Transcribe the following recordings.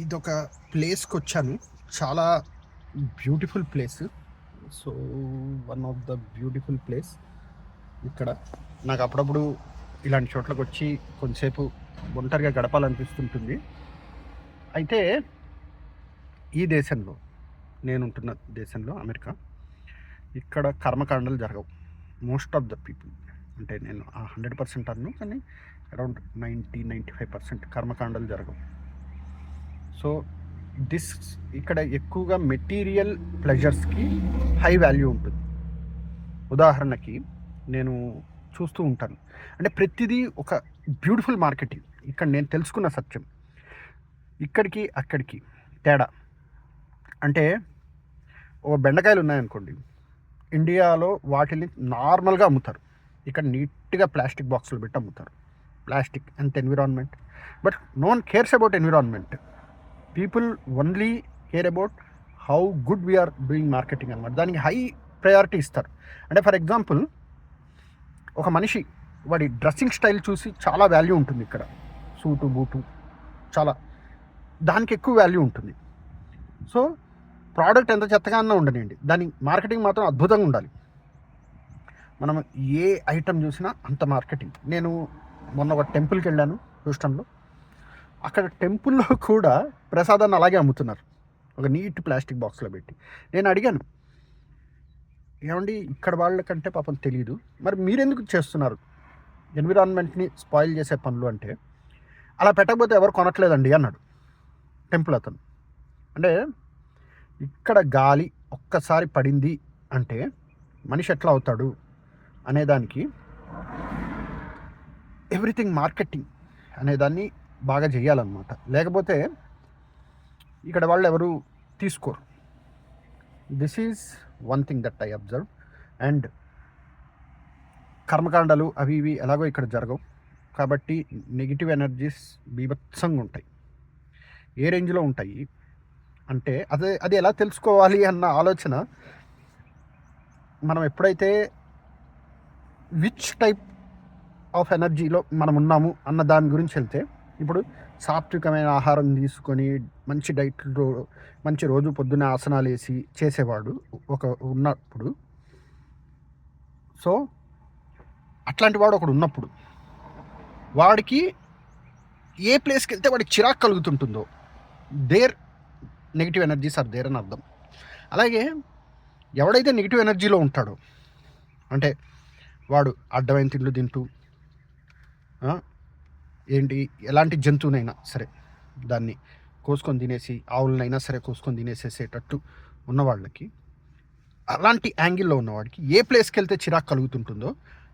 ఇదొక ప్లేస్కి వచ్చాను. చాలా beautiful place. So one of the beautiful place ఇక్కడ. నాకు అప్పుడప్పుడు ఇలాంటి చోట్లకు వచ్చి కొంతసేపు ఒంటరిగా గడపాలనిపిస్తుంటుంది. అయితే ఈ దేశంలో, నేనుంటున్న దేశంలో అమెరికా, ఇక్కడ కర్మకాండలు జరగవు. మోస్ట్ ఆఫ్ ద పీపుల్, అంటే నేను 100% అన్ను, కానీ అరౌండ్ 90-95% కర్మకాండలు జరగవు. సో ఇక్కడ ఎక్కువగా మెటీరియల్ ప్లెజర్స్కి హై వాల్యూ ఉంటుంది. ఉదాహరణకి నేను చూస్తూ ఉంటాను, అంటే ప్రతిదీ ఒక బ్యూటిఫుల్ మార్కెటింగ్. ఇక్కడ నేను తెలుసుకున్న సత్యం, ఇక్కడికి అక్కడికి తేడా. అంటే ఓ బెండకాయలు ఉన్నాయనుకోండి, ఇండియాలో వాటిని నార్మల్గా అమ్ముతారు, ఇక్కడ నీట్గా ప్లాస్టిక్ బాక్సులు పెట్టి అమ్ముతారు. Plastic and environment, but no one cares about environment. People only care about how good we are doing marketing అనమాట. దానికి హై ప్రయారిటీ ఇస్తారు. అంటే ఫర్ ఎగ్జాంపుల్, ఒక మనిషి వాడి డ్రెస్సింగ్ స్టైల్ చూసి చాలా వాల్యూ ఉంటుంది ఇక్కడ. సూటు బూటు చాలా, దానికి ఎక్కువ వాల్యూ ఉంటుంది. సో ప్రోడక్ట్ ఎంత చెత్తగా అన్నా ఉండనివ్వండి, దాని మార్కెటింగ్ మాత్రం అద్భుతంగా ఉండాలి. మనం ఏ ఐటమ్ చూసినా అంత మార్కెటింగ్. నేను మొన్న ఒక టెంపుల్కి వెళ్ళాను హ్యూస్టన్లో. అక్కడ టెంపుల్లో కూడా ప్రసాదాన్ని అలాగే అమ్ముతున్నారు, ఒక నీట్ ప్లాస్టిక్ బాక్స్లో పెట్టి. నేను అడిగాను, ఏమండి ఇక్కడ వాళ్ళకంటే పాపం తెలియదు, మరి మీరెందుకు చేస్తున్నారు ఎన్విరాన్మెంట్ని స్పాయిల్ చేసే పనులు అంటే, అలా పెట్టకపోతే ఎవరు కొనట్లేదండి అన్నాడు టెంపుల్ అతను. అంటే ఇక్కడ గాలి ఒక్కసారి పడింది అంటే మనిషి ఎట్లా అవుతాడు అనేదానికి ఎవ్రీథింగ్ మార్కెటింగ్ అనేదాన్ని బాగా చేయాలన్నమాట. లేకపోతే ఇక్కడ వాళ్ళు ఎవరు తీసుకోరు. This is one thing that I observe. And కర్మకాండలు అవి ఇవి ఎలాగో ఇక్కడ జరగవు, కాబట్టి నెగిటివ్ ఎనర్జీస్ బీభత్సంగా ఉంటాయి. ఏ రేంజ్లో ఉంటాయి అంటే, అది ఎలా తెలుసుకోవాలి అన్న ఆలోచన మనం ఎప్పుడైతే విచ్ టైప్ ఆఫ్ ఎనర్జీలో మనం ఉన్నాము అన్న దాని గురించి వెళ్తే, ఇప్పుడు సాత్వికమైన ఆహారం తీసుకొని మంచి డైట్లో మంచి రోజు పొద్దున్నే ఆసనాలు వేసి చేసేవాడు ఒక ఉన్నప్పుడు, సో అట్లాంటి వాడు ఒకడు ఉన్నప్పుడు వాడికి ఏ ప్లేస్కి వెళ్తే వాడికి చిరాకు కలుగుతుంటుందో, there negative energies are there అని అర్థం. అలాగే ఎవడైతే నెగిటివ్ ఎనర్జీలో ఉంటాడో, అంటే వాడు అడ్డమైన తిండ్లు తింటూ ఎలాంటి జంతువునైనా సరే దాన్ని కోసుకొని తినేసి, ఆవులనైనా సరే కోసుకొని తినేసేసేటట్టు ఉన్నవాళ్ళకి, అలాంటి యాంగిల్లో ఉన్నవాడికి ఏ ప్లేస్కి వెళ్తే చిరాకు కలుగుతుంటుందో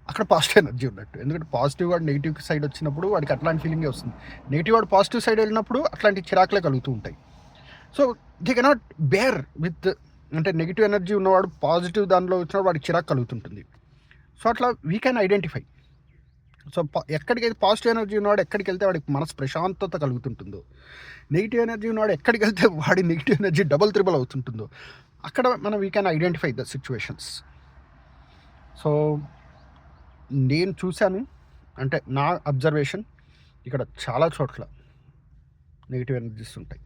అక్కడ పాజిటివ్ ఎనర్జీ ఉన్నట్టు. ఎందుకంటే పాజిటివ్ వాడు నెగిటివ్ సైడ్ వచ్చినప్పుడు వాడికి అట్లాంటి ఫీలింగే వస్తుంది, నెగిటివ్ వాడు పాజిటివ్ సైడ్ వెళ్ళినప్పుడు అట్లాంటి చిరాకులే కలుగుతూ ఉంటాయి. So they cannot bear with, అంటే నెగిటివ్ ఎనర్జీ ఉన్నవాడు పాజిటివ్ దానిలో వచ్చినప్పుడు వాడికి చిరాకు కలుగుతుంటుంది. సో అట్లా వీ కెన్ ఐడెంటిఫై. సో ఎక్కడికైతే పాజిటివ్ ఎనర్జీ ఉన్నవాడు ఎక్కడికి వెళ్తే వాడికి మనసు ప్రశాంతత కలుగుతుంటుందో, నెగిటివ్ ఎనర్జీ ఉన్నవాడు ఎక్కడికి వెళ్తే వాడి నెగిటివ్ ఎనర్జీ డబుల్ త్రిబుల్ అవుతుంటుందో, అక్కడ మనం we can identify the situations. So నేను చూశాను, అంటే నా అబ్జర్వేషన్, ఇక్కడ చాలా చోట్ల నెగిటివ్ ఎనర్జీస్ ఉంటాయి.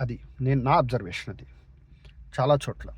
అది నా అబ్జర్వేషన్, అది చాలా చోట్ల.